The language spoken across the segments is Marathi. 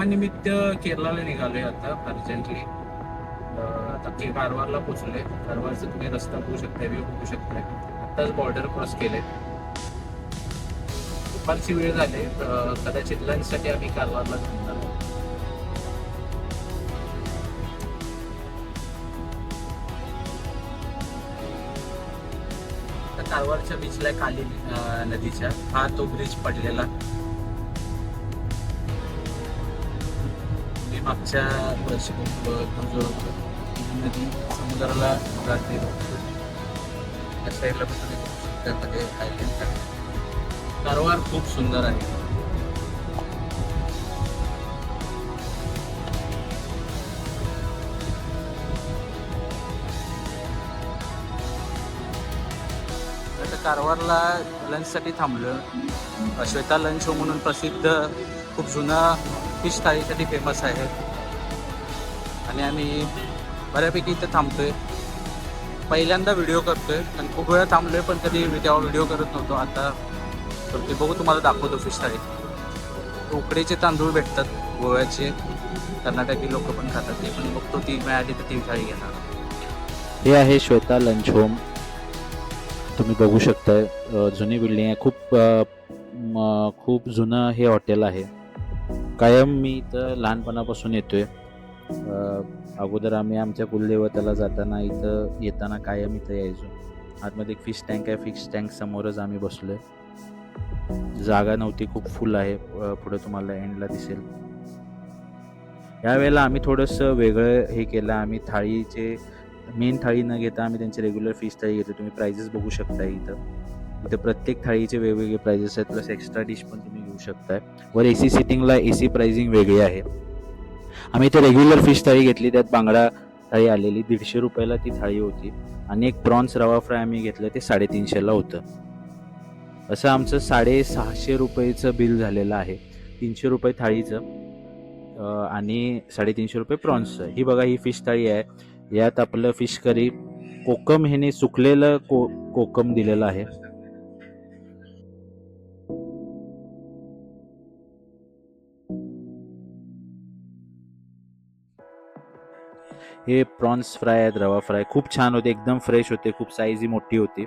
कामानिमित्त केरळला निघालोय आता अर्जंटली. आता कारवारला पोहोचलोय. कारवारचा तुम्ही रस्ता बघू शकता, व्ह्यू बघू शकताय. आत्ताच बॉर्डर क्रॉस केले. दुपारची वेळ झाली, कदाचित लंचसाठी आम्ही कारवारला थांबणार आहोत. कारवारच्या बीचला काली नदीच्या हा तो ब्रिज पडलेला. मी मागच्या वर्षी नदी समुद्राला जाते. त्या साईडला त्यामध्ये आयलंड आहे. कारवार खूप सुंदर आहे. आता कारवारला लंचसाठी थांबलो. श्वेता लंच म्हणून प्रसिद्ध खूप जुना फिश थाळीसाठी फेमस आहे. आणि आम्ही बऱ्यापैकी इथं थांबतोय. पहिल्यांदा व्हिडिओ करतोय आणि खूप वेळा थांबलोय, पण कधी तेव्हा व्हिडिओ करत नव्हतो. आता तर ते बघू, तुम्हाला दाखवतो फिश थाळी. उकडीचे तांदूळ भेटतात, गोव्याचे, कर्नाटकी लोक पण खातात. ते पण बघतो, ती मिळाली तर ती थाळी घेणार. हे आहे श्वेता लंच होम. तुम्ही बघू शकताय जुनी बिल्डिंग आहे. खूप जुनं हे हॉटेल आहे. कायम मी इथं लहानपणापासून येतोय. अगोदर आम्ही आमच्या कुलदेवताला जाताना इथं येताना कायम इथं यायचो. आतमध्ये एक फिश टँक आहे. फिश टँक समोरच आम्ही बसलोय. जागा नव्हती, खूप फुल आहे. पुढे तुम्हाला एंडला दिसेल. यावेळेला आम्ही थोडंसं वेगळं हे केलं. आम्ही थाळीचे मेन थाळी न घेता आम्ही त्यांची रेग्युलर फिश थाळी घेतो. तुम्ही प्राइजेस बघू शकताय इथं प्रत्येक थाळीचे वेगवेगळे प्राइजेस आहेत. प्लस एक्स्ट्रा डिश पण तुम्ही घेऊ शकताय. वर AC सिटिंगला AC प्राइसिंग वेगळी आहे. आम्ही इथे रेग्युलर फिश थाळी घेतली. त्यात बांगडा थाळी आलेली 150 रुपयाला ती थाळी होती. आणि एक प्रॉन्स रवा फ्राय आम्ही घेतलं, ते 350ला होतं. असं आमचं 650 रुपयेचं बिल झालेलं आहे. 300 रुपये थाळीचं आणि 350 रुपये प्रॉन्सचं. ही बघा, ही फिश थाळी आहे. यात आपलं फिश करी, कोकम ह्याने सुकलेलं कोकम दिलेलं आहे. हे प्रॉन्स फ्राय आहेत, रवा फ्राय खूप छान होते, एकदम फ्रेश होते, खूप साईज मोठी होती.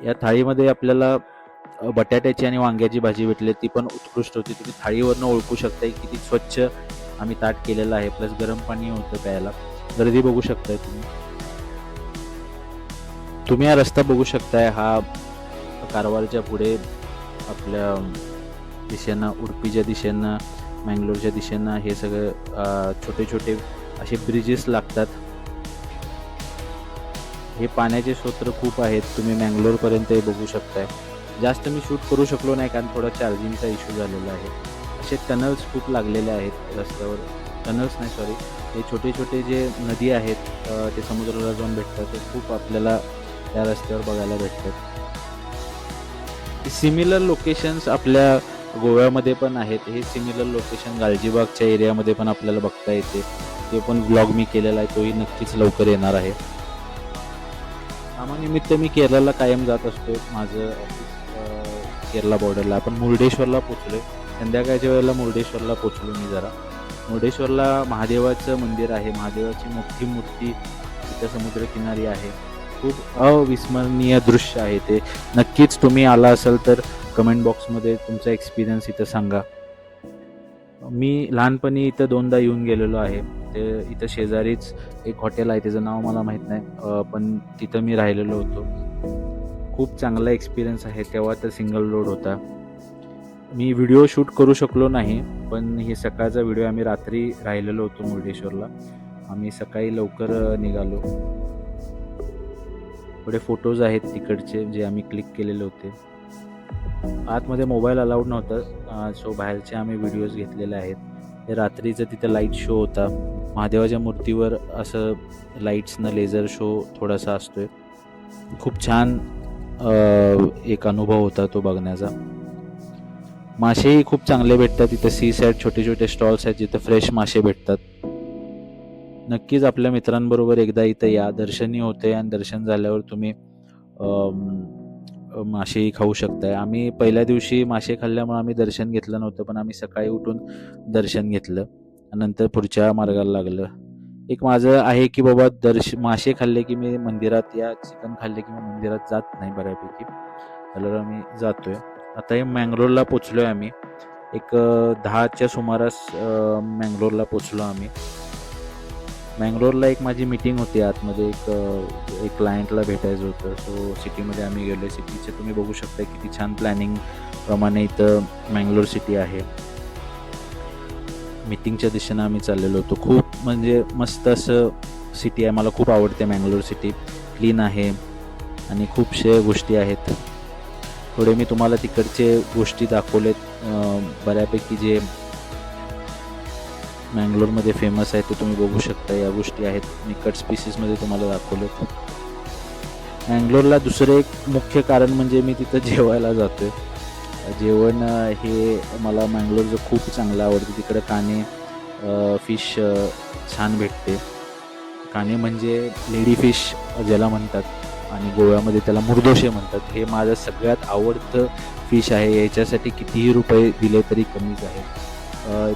या थाळीमध्ये आपल्याला बटाट्याची आणि वांग्याची भाजी भेटली, ती पण उत्कृष्ट होती. तुम्ही थाळीवरनं ओळखू शकता किती स्वच्छ आम्ही ताट केलेलं आहे. प्लस गरम पाणी होतं प्यायला. गर्दी बघू शकताय तुम्ही हा रस्ता बघू शकताय. हा कारवारच्या पुढे आपल्या दिशेनं, उडपीच्या दिशेनं, मँगलोरच्या दिशेनं हे सगळं छोटे छोटे असे ब्रिजेस लागतात. हे पाण्याचे स्रोत खूप आहेत. तुम्ही मँगलोरपर्यंत हे बघू शकताय. जास्त मी शूट करू शकलो नाही, कारण थोडा चार्जिंगचा इश्यू झालेला आहे. असे टनल्स खूप लागलेले आहेत रस्त्यावर. टनल्स नाही, सॉरी, हे छोटे छोटे जे नदी आहेत ते समुद्राला जाऊन भेटतात, ते खूप आपल्याला या रस्त्यावर बघायला भेटतात. सिमिलर लोकेशन्स आपल्या गोव्यामध्ये पण आहेत. हे सिमिलर लोकेशन गालजीबागच्या एरियामध्ये पण आपल्याला बघता येते. ते पण ब्लॉग मी केलेला आहे, तोही नक्कीच लवकर येणार आहे. कामानिमित्त मी केरळला कायम जात असतो. माझं ऑफिस केरला बॉर्डरला. आपण मुर्डेश्वरला पोचलो. संध्याकाळच्या वेळेला मुर्डेश्वरला पोचलो मी जरा. मुर्डेश्वरला महादेवाचं मंदिर आहे. महादेवाची मोठी मूर्ती तिथं समुद्रकिनारी आहे. खूप अविस्मरणीय दृश्य आहे ते. नक्कीच तुम्ही आला असाल तर कमेंट बॉक्समध्ये तुमचा एक्सपिरियन्स इथं सांगा. मी लहानपणी इथं 2दा येऊन गेलेलो आहे. ते इथं शेजारीच एक हॉटेल आहे, त्याचं नाव मला माहीत नाही, पण तिथं मी राहिलेलो होतो. खूप चांगला एक्सपिरियन्स आहे. तेव्हा तर सिंगल रोड होता. मी व्हिडिओ शूट करू शकलो नाही, पण हे सकाळचा व्हिडिओ. आम्ही रात्री राहिलेलो होतो मुर्डेश्वरला. आम्ही सकाळी लवकर निघालो. पुढे फोटोज आहेत तिकडचे, जे आम्ही क्लिक केलेले होते. आतमध्ये मोबाईल अलाउड नव्हतं, सो बाहेरचे आम्ही व्हिडिओज घेतलेले आहेत. हे रात्रीचं तिथं लाईट शो होता. महादेवाच्या मूर्तीवर असं लाईट्सनं लेझर शो थोडासा असतोय. खूप छान एक अनुभव होता तो बघण्याचा. मासेही खूप चांगले भेटतात तिथं. सी साईड छोटे छोटे स्टॉल्स आहेत जिथं फ्रेश मासे भेटतात. नक्कीच आपल्या मित्रांबरोबर एकदा इथं या. दर्शनही होते आणि दर्शन झाल्यावर तुम्ही मासेही खाऊ शकताय. आम्ही पहिल्या दिवशी मासे खाल्ल्यामुळे आम्ही दर्शन घेतलं नव्हतं, पण आम्ही सकाळी उठून दर्शन घेतलं. नंतर पुढच्या मार्गाला लागलं. एक माझं आहे की बाबा मासे खाल्ले की मी मंदिरात या चिकन खाल्ले की मी मंदिरात जात नाही बऱ्यापैकी. तर आम्ही जातोय. आता हे मँगलोरला पोचलोय आम्ही. एक 10च्या सुमारास मँगलोरला पोचलो आम्ही. मँगलोरला एक माझी मीटिंग होती आतमध्ये. एक क्लायंटला भेटायचं होतं. सो सिटीमध्ये आम्ही गेलो. सिटीचे तुम्ही बघू शकता किती छान प्लॅनिंग प्रमाणे इथं मँगलोर सिटी आहे. मीटिंगच्या दिशेनं आम्ही चाललेलो होतो. खूप म्हणजे मस्त असं सिटी आहे. मला खूप आवडते मँगलोर सिटी. क्लीन आहे आणि खूपशा गोष्टी आहेत. थोडे मी तुम्हाला तिकडचे गोष्टी दाखवलेत. बऱ्यापैकी जे मँगलोरमध्ये फेमस आहे ते तुम्ही बघू शकता. या गोष्टी आहेत. मी कट स्पीसीसमध्ये तुम्हाला दाखवलेत. मँगलोरला दुसरं एक मुख्य कारण म्हणजे मी तिथं जेवायला जातो आहे. जेवण हे मला मँगलोरचं खूप चांगलं आवडतं. तिकडं काने फिश छान भेटते. काने म्हणजे लेडी फिश ज्याला म्हणतात आणि गोव्यामध्ये त्याला मुर्दोशे म्हणतात. हे माझं सगळ्यात आवडतं फिश आहे. याच्यासाठी कितीही रुपये दिले तरी कमीच आहे.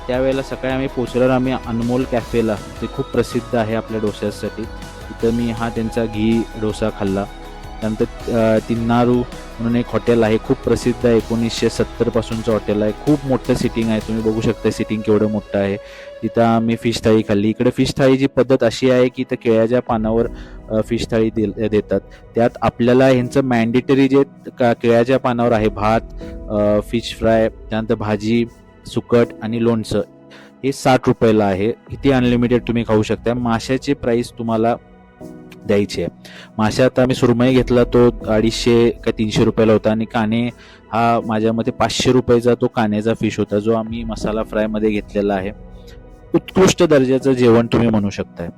त्यावेळेला सकाळी आम्ही पोचल्यावर आम्ही अनमोल कॅफेला, जे खूप प्रसिद्ध आहे आपल्या डोश्यासाठी, तिथं मी त्यांचा घी डोसा खाल्ला. त्यानंतर तिन्नारू म्हणून एक हॉटेल आहे, खूप प्रसिद्ध आहे. 1970 पासूनचं हॉटेल आहे. खूप मोठं सिटिंग आहे. तुम्ही बघू शकता सिटिंग केवढं मोठं आहे. तिथं आम्ही फिश थाळी खाल्ली. इकडे फिश थाळीची पद्धत अशी आहे की इथं केळ्याच्या पानावर फिश थाळी देतात. त्यात आपल्याला ह्यांचं मॅन्डेटरी जे केळ्याच्या पानावर आहे, भात, फिश फ्राय, त्यानंतर भाजी, सुकट आणि लोणचं, हे 60 रुपयाला आहे. इथे अनलिमिटेड तुम्ही खाऊ शकता. माशाची प्राईस तुम्हाला द्यायची आहे. माशा आता आम्ही सुरमई घेतला तो 250 का 300 रुपयाला होता आणि काने हा माझ्या मते 500 रुपयाचा तो कान्याचा फिश होता, जो आम्ही मसाला फ्रायमध्ये घेतलेला आहे. उत्कृष्ट दर्जाचं जेवण तुम्ही म्हणू शकताय.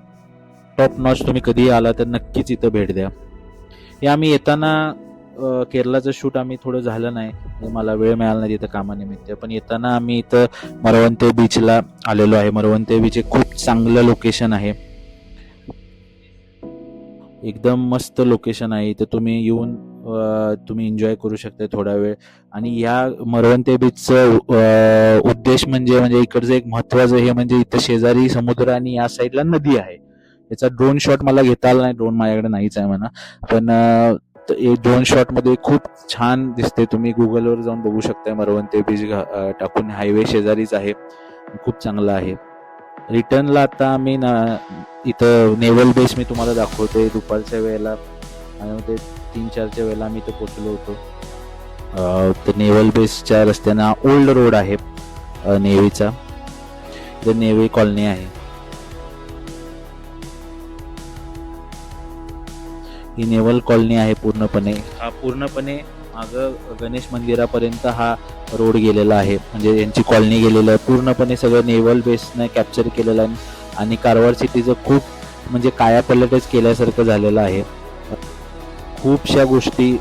Top notch. तुम्ही कधीही आला तर नक्कीच इथं भेट द्या. हे आम्ही येताना केरलाचं शूट आम्ही थोडं झालं नाही, मला वेळ मिळाला नाही तिथं कामानिमित्त. पण येताना आम्ही इथं मरवंते बीचला आलेलो आहे. मरवंते बीच एक खूप चांगलं लोकेशन आहे. एकदम मस्त लोकेशन आहे. इथं तुम्ही येऊन तुम्ही एन्जॉय करू शकता थोडा वेळ. आणि या मरवंते बीचचं उद्देश म्हणजे इकडचं एक महत्त्वाचं हे म्हणजे इथं शेजारी समुद्र आणि या साईडला नदी आहे. याचा ड्रोन शॉट मला घेता आला नाही. ड्रोन माझ्याकडे नाहीच आहे म्हणा. पण ड्रोन शॉटमध्ये खूप छान दिसते. तुम्ही गुगलवर जाऊन बघू शकता. मरवंते बीच टाकून हायवे शेजारीच आहे. खूप चांगलं आहे. रिटर्नला आता आम्ही इथं नेव्हल बेस मी तुम्हाला दाखवतोय. दुपारच्या वेळेला आणि 3-4च्या वेळेला आम्ही इथं पोचलो होतो. तर नेव्हल बेसच्या रस्त्यानं ओल्ड रोड आहे नेव्हीचा. इथं नेव्ही कॉलनी आहे. ही नेव्हल कॉलनी आहे पूर्णपणे. हा पूर्णपणे मागं गणेश मंदिरापर्यंत हा रोड गेलेला आहे. म्हणजे यांची कॉलनी गेलेलं आहे. पूर्णपणे सगळं नेव्हल बेसने कॅप्चर केलेलं आहे आणि कारवार सिटीचं खूप म्हणजे कायापलटच केल्यासारखं झालेलं आहे. खूपशा गोष्टी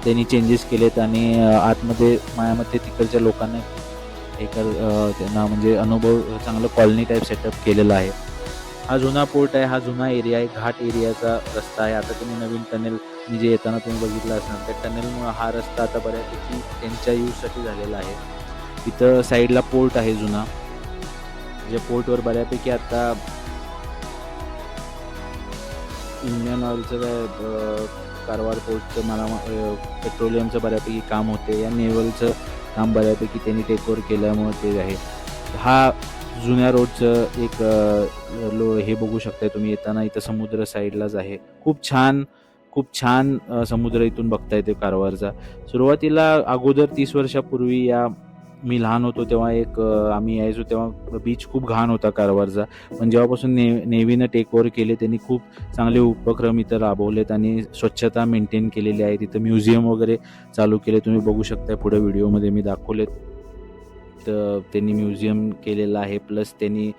त्यांनी चेंजेस केलेत आणि आतमध्ये माझ्यामध्ये तिकडच्या लोकांना त्यांना म्हणजे अनुभव चांगलं कॉलनी टाईप सेटअप केलेला आहे. हा जुना पोर्ट आहे. हा जुना एरिया आहे. घाट एरियाचा रस्ता आहे. आता तुम्ही नवीन टनेल जे येताना तुम्ही बघितलं असणार, त्या टनेलमुळे हा रस्ता आता बऱ्यापैकी त्यांच्या यूजसाठी झालेला आहे. इथं साईडला पोर्ट आहे जुना. ज्या पोर्टवर बऱ्यापैकी आता इंडियन ऑइलचं काय कारवार पोर्टचं मला पेट्रोलियमचं बऱ्यापैकी काम होते. या नेव्हलचं काम बऱ्यापैकी त्यांनी टेक ओव्हर केल्यामुळे ते आहे. हा जुन्या रोडचं एक हे बघू शकताय तुम्ही येताना. इथं समुद्र साईडलाच आहे. खूप छान समुद्र इथून बघता येतो कारवारचा. सुरुवातीला अगोदर 30 वर्षापूर्वी मी लहान होतो तेव्हा आम्ही यायचो तेव्हा बीच खूप घाण होता कारवारचा. पण जेव्हापासून नेव्हीनं टेक ओव्हर केले त्यांनी खूप चांगले उपक्रम इथं राबवलेत आणि स्वच्छता मेंटेन केलेली आहे. तिथं म्युझियम वगैरे चालू केले. तुम्ही बघू शकता पुढे व्हिडिओमध्ये मी दाखवलेत. तर त्यांनी म्युझियम केलेलं आहे. प्लस त्यांनी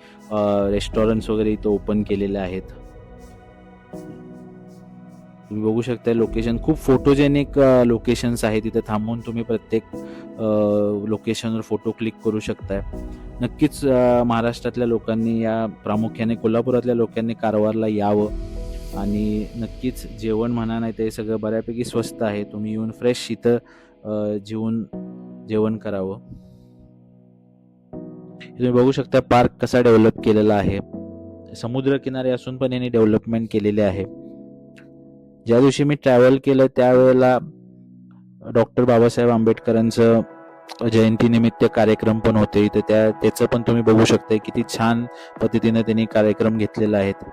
रेस्टॉरंट्स वगैरे इथं ओपन केलेले आहेत. तुम्ही बघू शकता लोकेशन खूप फोटोजेनिक लोकेशन्स आहेत. तिथे थांबून तुम्ही प्रत्येक लोकेशनवर फोटो क्लिक करू शकताय. नक्कीच महाराष्ट्रातल्या लोकांनी प्रामुख्याने कोल्हापुरातल्या लोकांनी कारवारला यावं. आणि नक्कीच जेवण म्हणा नाही ते सगळं बऱ्यापैकी स्वस्त आहे. तुम्ही येऊन फ्रेश इथं जेवण करावं. तुम्ही बघू शकता पार्क कसा डेव्हलप केलेला आहे. समुद्रकिनारे असून पण यांनी डेव्हलपमेंट केलेले आहे. ज्या दिवशी मी ट्रॅव्हल केलं त्यावेळेला डॉक्टर बाबासाहेब आंबेडकरांचं जयंतीनिमित्त कार्यक्रम पण होते इथे. त्याचं पण तुम्ही बघू शकता किती छान पद्धतीने त्यांनी कार्यक्रम घेतलेले आहेत.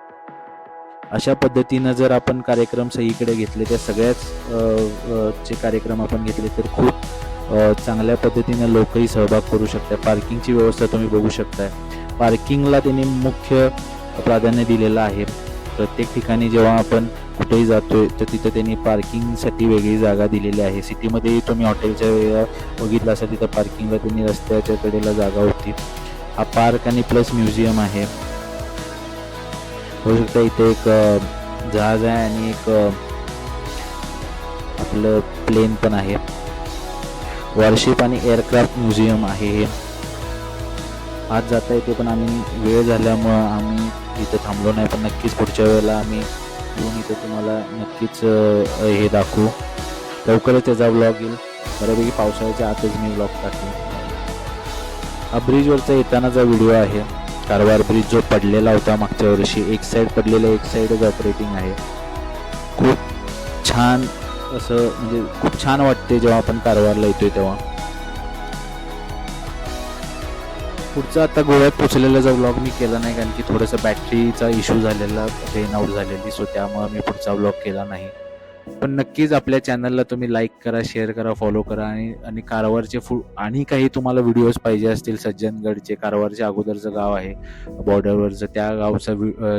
अशा पद्धतीनं जर आपण कार्यक्रम सगळीकडे घेतले, त्या सगळ्याच चे कार्यक्रम आपण घेतले तर खूप चांगल्या पद्धतीने लोकही सहभाग करू शकतात. पार्किंगची व्यवस्था तुम्ही बघू शकताय. पार्किंगला त्यांनी मुख्य प्राधान्य दिलेलं आहे. प्रत्येक ठिकाणी जेव्हा आपण कुठेही जातोय तर तिथं त्यांनी पार्किंगसाठी वेगळी जागा दिलेली आहे. सिटीमध्येही तुम्ही हॉटेलच्या वेळेला बघितलं असेल तिथं पार्किंगला त्यांनी रस्त्याच्या कडेला जागा होती. हा पार्क आणि प्लस म्युझियम आहे. बघू शकता इथे एक जहाज आहे आणि एक आपलं प्लेन पण आहे. वॉरशिप आणि एअरक्राफ्ट म्युझियम आहे हे. आज जाता येते पण आम्ही वेळ झाल्यामुळं आम्ही इथं थांबलो नाही, पण नक्कीच पुढच्या वेळेला आम्ही येऊन इथं तुम्हाला नक्कीच हे दाखवू. लवकरच त्याचा व्लॉग येईल. बऱ्यापैकी पावसाळ्याच्या आतच मी व्लॉग टाकेन. हा ब्रिजवरचा येतानाचा व्हिडिओ आहे. कारवार ब्रिज जो पडलेला होता मागच्या वर्षी, एक साईड पडलेला एक साईडच ऑपरेटिंग आहे. खूप छान असं म्हणजे खूप छान वाटते जेव्हा आपण कारवारला येतोय तेव्हा. पुढचा आता गोव्यात पोचलेल्याचा व्लॉग मी केला नाही कारण की थोडंसं बॅटरीचा इश्यू झालेला, रेन आउट झालेली, सो त्यामुळे मी पुढचा व्लॉग केला नाही. पण नक्कीच आपल्या चॅनलला तुम्ही लाईक करा, शेअर करा, फॉलो करा आणि कारवारचे आणि काही तुम्हाला व्हिडिओज पाहिजे असतील सज्जनगडचे, कारवारच्या अगोदरचं गाव आहे बॉर्डरवरचं, त्या गावचा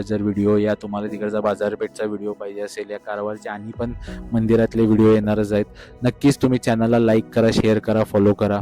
जर व्हिडिओ या तुम्हाला तिकडचा बाजारपेठचा व्हिडिओ पाहिजे असेल, या कारवारचे आणि पण मंदिरातले व्हिडिओ येणारच आहेत. नक्कीच तुम्ही चॅनलला लाईक करा, शेअर करा, फॉलो करा.